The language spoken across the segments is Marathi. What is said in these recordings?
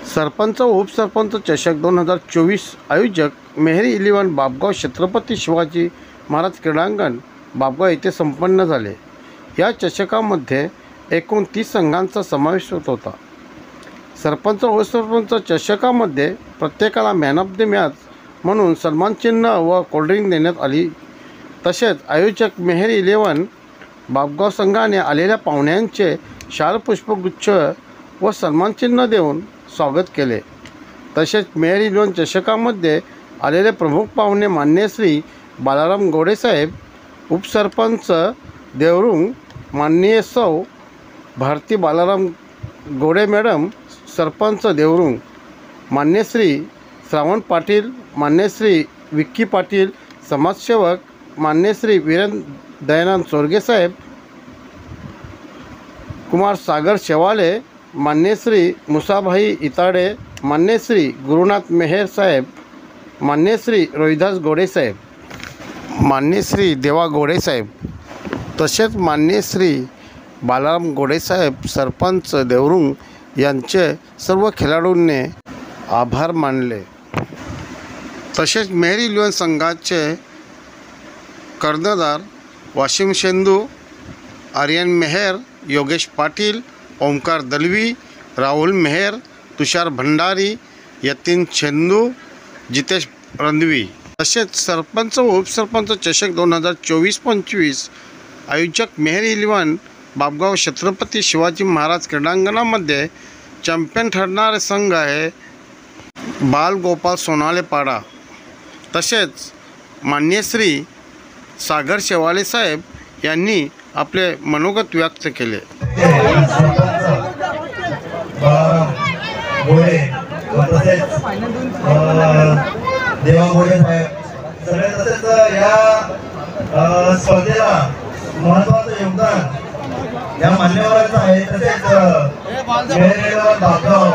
सरपंच व उपसरपंच चषक 2024 आयोजक मेहरी 11 बापगाव छत्रपती शिवाजी महाराज क्रीडांगण बापगाव येथे संपन्न झाले। या चषकामध्ये एकूण 30 संघांचा समावेश होता। सरपंच व उपसरपंच चषकामध्ये प्रत्येकाला मॅन ऑफ द मॅच म्हणून सन्मान चिन्ह व कोल्ड्रिंक देण्यात आली। तसेच आयोजक मेहरी 11 बापगाव संघाने आलेल्या पाहुण्यांचे शाल पुष्पगुच्छ व सन्मान चिन्ह देऊन स्वागत केले। तसेच मेहरी 11 चषकामध्ये आलेले प्रमुख पाहुणे मान्य श्री बालाराम गोडे साहेब, उपसरपंच देवरुंग माननीय सौ भारती बालाराम गोडे मॅडम, सरपंच देवरुंग मान्य श्री श्रावण पाटील, मान्य श्री विक्की पाटील, समाजसेवक मान्य श्री वीरेंद्र दयानंद चोरगे साहेब, कुमार सागर शेवाले, मान्य श्री मुसाभाई इताडे, मान्य श्री गुरुनाथ मेहर साहेब, मान्य श्री रोहिदास गोडे साहेब, मान्य श्री देवा गोडे साहेब, तसेच मान्य श्री बालाराम गोडे साहेब, सरपंच देवरुंग यांचे सर्व खेळाडूंनी आभार मानले। तसेच मेहरी 11 संघाचे कर्णधार वाशिम शेंदू, आर्यन मेहर, योगेश पाटील, ओमकार दलवी, राहुल मेहर, तुषार भंडारी, यतीन शेंदू, जितेश रणवी। तसेच सरपंच व उपसरपंच चषक 2024-25 आयोजक मेहरी 11 बापगाव छत्रपती शिवाजी महाराज क्रीडांगणामध्ये चॅम्पियन ठरणारे संघ आहे बाल गोपाल सोनाले पाडा। तसेच मान्य श्री सागर शेवाले साहेब यांनी आपले मनोगत व्यक्त केले। देवा गोडे साहेब सगळे तसेच या स्पर्धेला महत्त्वाचं योगदान या मान्यवरांचं आहे। तसेच बापगाव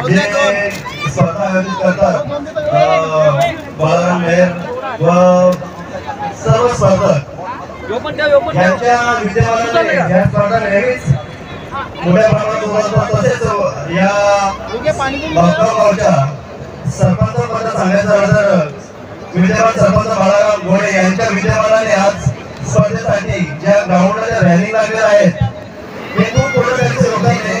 जे स्पर्धा आयोजित करतात बालाराम मेहर व सर्व स्पर्धक यांच्या विद्यमानाने या स्पर्धा नेहमीच मोठ्या प्रमाणात होतात। तसेच या बापगाव गावच्या सरपंच पद सांगायचं झालं तर विद्यमान सरपंच बालाराम गोडे यांच्या विद्यमानाने आज स्पर्धेसाठी ज्या ग्राउंडला रॅली लागल्या आहेत हे खूप मोठं त्यांचं योगदान आहे।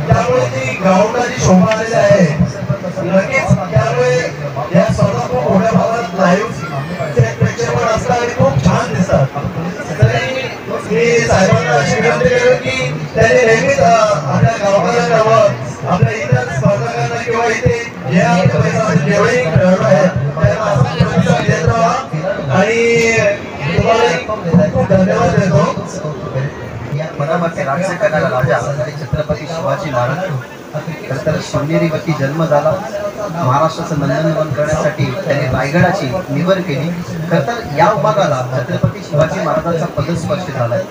त्यामुळे ती ग्राउंडला जी शोभा आलेली आहे नक्कीच त्यामुळे या स्पर्धा खूप मोठ्या प्रमाणात लाईव्ह प्रेक्षेपण असतात आणि खूप छान दिसतात। तरी मी साहेबांना अशी विनंती करेन की त्यांनी नेहमीच आपल्या गावाला जावं, आपल्या इतर स्पर्धकांना किंवा इथे या जेवढे खेळाडू आहेत त्यांना असं प्रतिसाद देत राहा आणि तुम्हाला खूप धन्यवाद देतो। या पदामध्ये राज्य करणारा राजा छत्रपती शिवाजी महाराज तर शिवनेरीवरती जन्म झाला। महाराष्ट्राचं नंदनवन करण्यासाठी त्यांनी रायगडाची निवड केली। तर या विभागाला छत्रपती शिवाजी महाराजांचा पदस्पर्श झालाय।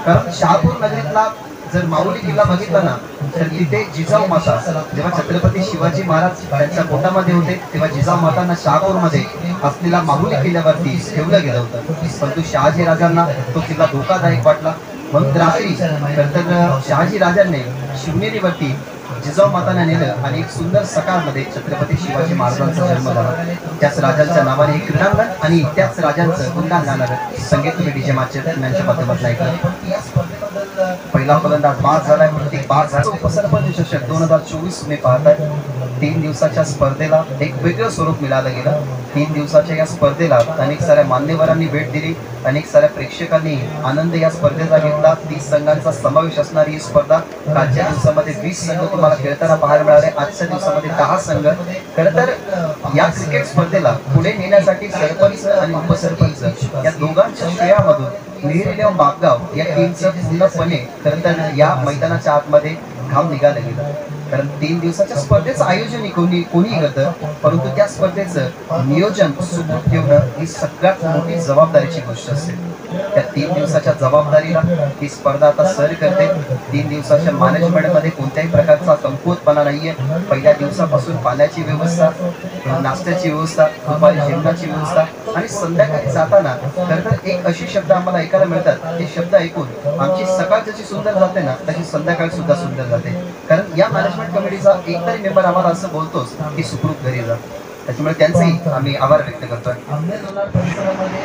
कारण शहापूर नगरीतला जर माऊली किल्ला बघितला ना तर तिथे जिजाऊ माता जेव्हा छत्रपती शिवाजी महाराज त्यांच्या पोटामध्ये होते तेव्हा जिजाऊ मातांना शहापूरमध्ये असलेल्या माऊली किल्ल्यावरती ठेवलं गेलं होतं। परंतु शहाजी राजांना तो किल्ला धोकादायक वाटला म्हणून रात्री तर शहाजी राजांनी शिवनेरीवरती जिजाऊ मातांना नेलं आणि एक सुंदर सकाळमध्ये छत्रपती शिवाजी महाराजांचा जन्म झाला। त्याच राजांच्या नावाने एक क्रीडांगण आणि त्याच राजांचं गुणगान गाणारं संगीत तुम्ही डीजे यांच्या माध्यमातून ऐकलं। पहिला फलंदाज बाद झालाय, प्रत्येक बाद झाला। उपसरपंच चषक 2024 तुम्ही पाहताय 3 दिवसाच्या स्पर्धेला एक वेगळं स्वरूप मिळालं गेलं। 3 दिवसाच्या या स्पर्धेला अनेक साऱ्या मान्यवरांनी भेट दिली, अनेक साऱ्या प्रेक्षकांनी आनंद या स्पर्धेचा घेतला। 30 संघांचा समावेश असणारी ही स्पर्धा कालच्या दिवसामध्ये 20 संघ तुम्हाला खेळताना पाहायला मिळाले, आजच्या दिवसामध्ये 10 संघ। खरं तर या क्रिकेट स्पर्धेला पुढे नेण्यासाठी सरपंच आणि उपसरपंच या दोघांच्या श्रेयामधून मेहरी 11 बापगाव या टीमचं पूर्णपणे खरं तर या मैदानाच्या आतमध्ये घाम निघालं गेलं। कारण 3 दिवसाच्या स्पर्धेचं आयोजन कोणी करतं, परंतु त्या स्पर्धेचं नियोजन सुखरूप ठेवणं ही सगळ्यात मोठी जबाबदारीची गोष्ट असते। त्या 3 दिवसाच्या जबाबदारीला ही स्पर्धा आता सर करते। 3 दिवसाच्या मॅनेजमेंटमध्ये कोणत्याही प्रकारचा कुठला कमकुवतपणा नाहीये. पहिल्या दिवसापासून पाण्याची व्यवस्था, नाश्त्याची व्यवस्था, दुपारी जेवणाची व्यवस्था आणि संध्याकाळी जाताना तर एक अशी शब्द आम्हाला ऐकायला मिळतात. ते शब्द ऐकून आमची सकाळ जशी सुंदर जाते ना तशी संध्याकाळ सुद्धा सुंदर जाते. कारण या मॅनेजमेंट कमिटीचा एकतरी मेंबर आम्हाला असं बोलतोच की सुखरूप घरी जा. त्याच्यामुळे त्यांचेही आम्ही आभार व्यक्त करतोय. परिसरामध्ये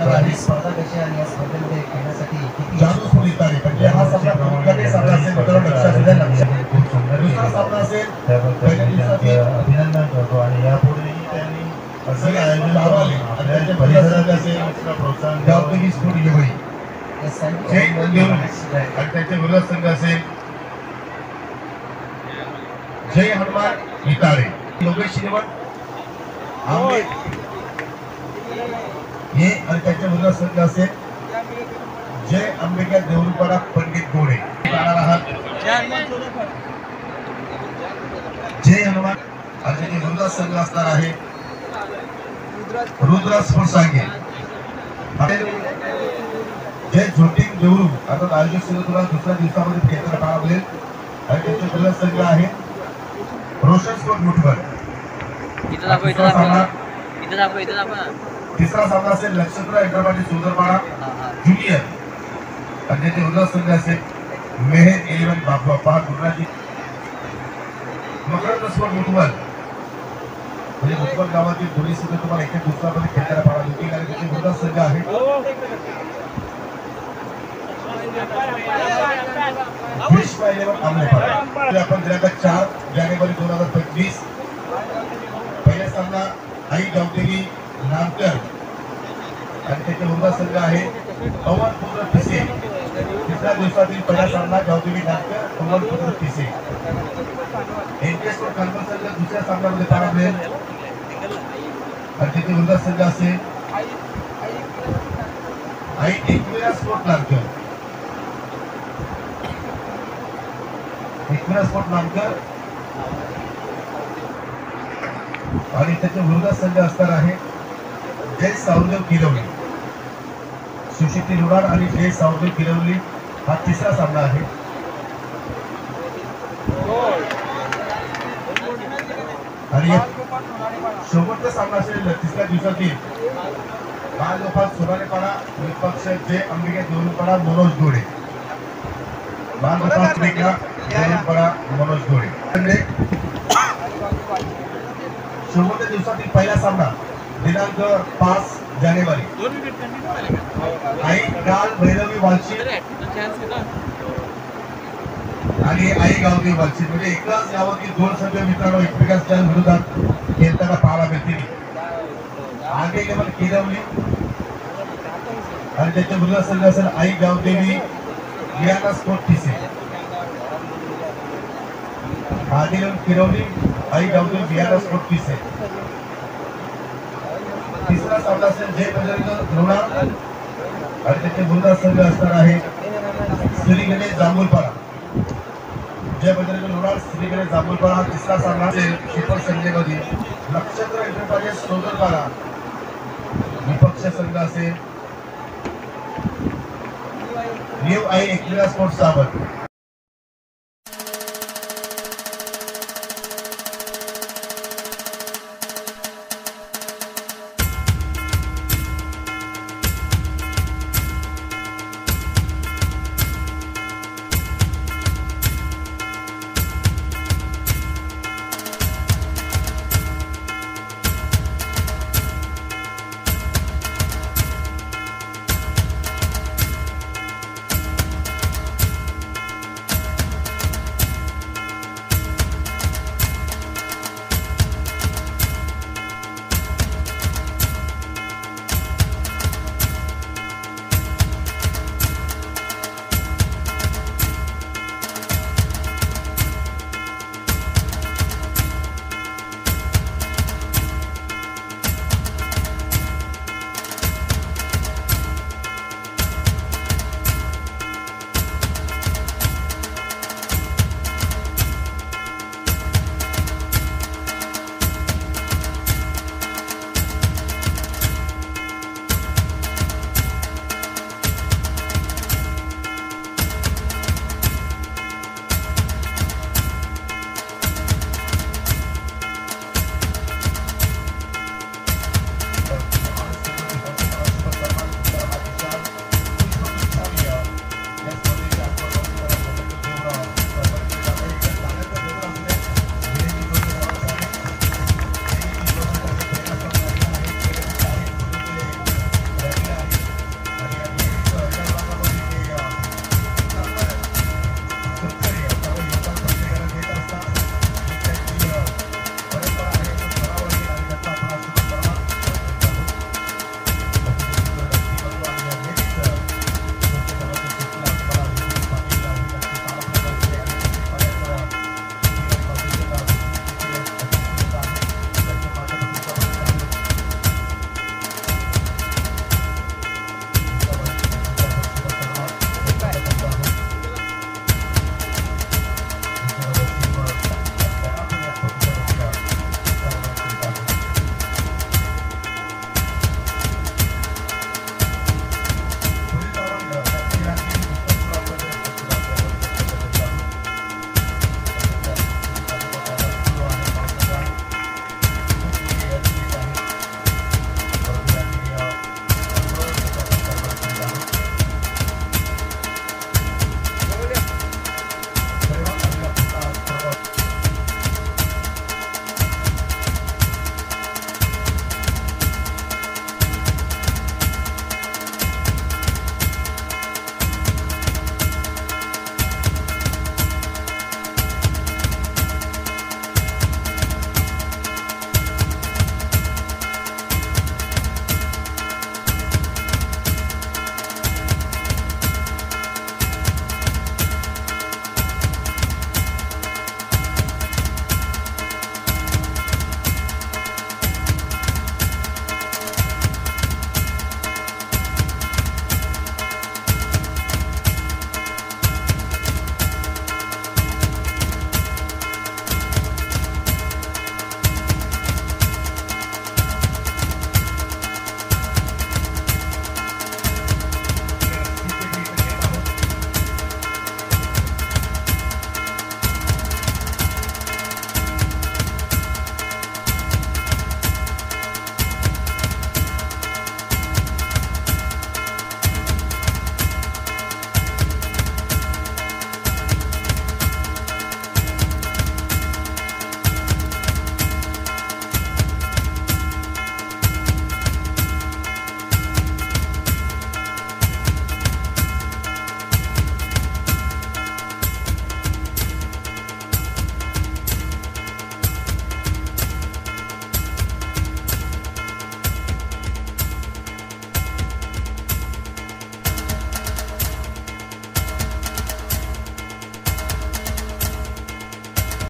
आता स्पर्धा कशी आणि या स्पर्धेमध्ये खेळण्यासाठी म्हणजे हा सामना कधी सामना असेल मित्रांनो, लक्षात द्या. दुसरा सामना असेल पहिल्या दिवसातील अभिनंदन करतो आणि यापुढेही त्यांनी असं आयोजन लावले आणि त्यांच्या परिसरात असेल प्रोत्साहन जबाबदारी स्फोट घेऊन आणि त्यांचे विरोध संघ असेल जय हनुमान इटाळे, योगेश श्रीवण आंबे हे आणि त्यांचे विरोध संघ असेल जय अंबिका देऊळपाडा पंडित गोडे. जय हनुमान आणि रुद्र संघ असणार आहे रुद्र स्पोर्ट सांगे. जय झोटिंग देऊरू आता आयोजक संघ तुला दुसऱ्या दिवसामध्ये खेळताना पाहायला मिळेल आणि त्यांचे रुद्र संघ आहे रोशन स्पोर्ट मुठभर. तिसरा सामना असेल नक्षत्र इंटरपाटी सुंदरपाडा ज्युनियर आणि त्याचे रुद्र संघ असेल मेहर 11 बाबा पहा गुजराती. मकरंद स्पोर्ट मुठभर म्हणजे मुठभर गावातील दोन्ही संघ तुम्हाला एका दिवसामध्ये खेळताना पाहायला मिळतील आणि त्याचे रुद्र संघ आहे विश्व 11 आमलेपाडा. आपण दिनांक 4 जानेवारी 2025 पहिला सामना आई गावदेवी नामकर आणि त्याचे रुद्र संघ आहे पवनपुत्र पिसे. तिसऱ्या दिवसातील पहिला सामना गावदेवी नामकर पवनपुत्र पिसे. एनकेस्पोर्ट कन्वर्ट संघ दुसऱ्या सामन्यामध्ये पाहायला मिळेल आणि त्याचे रुद्र संघ असेल आई एकविरा स्पोर्ट नामकर. एकविरा स्पोर्ट नामकर आणि त्याचे विरोधात संघ असणार आहे जय सावदेव किरवली. सुशिती रुडाड आणि जय सावदेव किरवली हा तिसरा सामना आहे. आणि शेवटचा सामना असेल तिसऱ्या दिवसातील बालगोपाल सोनारेपाडा विपक्ष जय अंबिका देऊळपाडा मनोज गोडे. बालगोपाल देऊळपाडा मनोज गोडे. शेवटच्या दिवसातील पहिला सामना दिनांक 5 जानेवारी आई काल भैरवी वालशी आणि आई गावदेवी वालशी म्हणजे एकाच गावातील दोन संघ मित्रांनो एकमेकांच्या विरोधात खेळताना पाहायला मिळतील. आगे केवळ किरवली आणि त्याच्या विरोधात संघ असेल आई गावदेवी लियाना स्पोर्ट पिसे. आगे केवळ किरवली आई गावदेवी लियाना स्पोर्ट पिसे. तिसरा सामना असेल जय बजरंग लोणार आणि त्याचे विरोधात संघ असणार आहे श्री गणेश जांभूलपाडा. जय बजरंग लोणार श्री गणेश जांभूलपाडा. तिसरा सामना असेल सुपर संडेमध्ये नक्षत्र इंटरप्राइजेस सोदरपाडा विपक्ष संघ असेल न्यू आई एकविरा स्पोर्ट्स साबत.